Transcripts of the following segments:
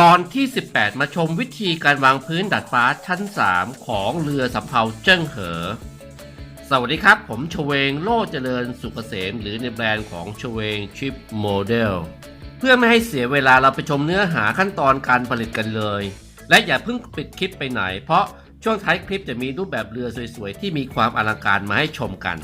ตอนที่ 18 มาชมวิธีการวางพื้นดาดฟ้าชั้น 3 ของเรือสำเภาเจิ้งเหอสวัสดีครับผมชเวงโลเจริญสุกเกษมหรือในแบรนด์ของชเวงชิปโมเดลเพื่อไม่ให้เสียเวลาเราไปชมเนื้อหาขั้นตอนการผลิตกันเลยและอย่าเพิ่งปิดคลิปไปไหนเพราะช่วงท้ายคลิปจะมีรูปแบบเรือสวยๆที่มีความอลังการมาให้ชมกัน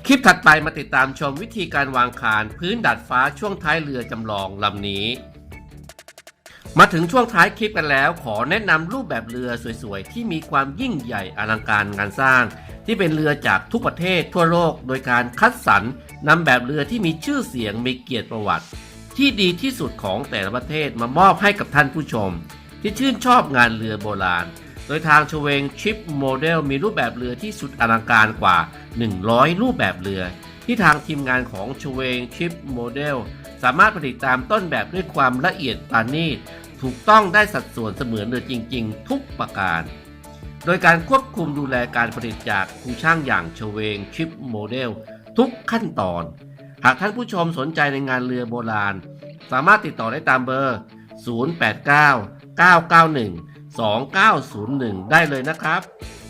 คลิปถัดไปมาติดตามชมวิธีการวางคานพื้นดาดฟ้าช่วงท้ายเรือจำลองลำนี้มาถึงช่วงท้ายคลิปกันแล้วขอแนะนำรูปแบบเรือสวยๆที่มีความยิ่งใหญ่อลังการงานสร้างที่เป็นเรือจากทุกประเทศทั่วโลกโดยการคัดสรรนำแบบเรือที่มีชื่อเสียงมีเกียรติประวัติที่ดีที่สุดของแต่ละประเทศมามอบให้กับท่านผู้ชมที่ชื่นชอบงานเรือโบราณโดยทางชเวงชิปโมเดลมีรูปแบบเรือที่สุดอลังการกว่า100รูปแบบเรือที่ทางทีมงานของชเวงชิปโมเดลสามารถผลิตตามต้นแบบด้วยความละเอียดปานนีตถูกต้องได้สัดส่วนเสมือนเรือจริงๆทุกประการโดยการควบคุมดูแลการผลิตจากครูช่างอย่างชเวงชิปโมเดลทุกขั้นตอนหากท่านผู้ชมสนใจในงานเรือโบราณสามารถติดต่อได้ตามเบอร์0899912901ได้เลยนะครับ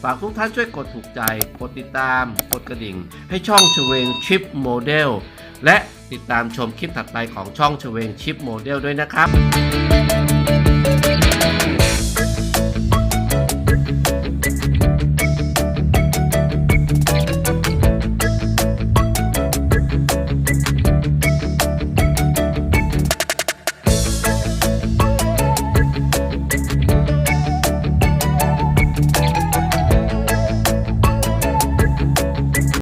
ฝากทุกท่านช่วยกดถูกใจกดติดตามกดกระดิ่งให้ช่องชเวงชิปโมเดลและติดตามชมคลิปถัดไปของช่องชเวงชิปโมเดลด้วยนะครับ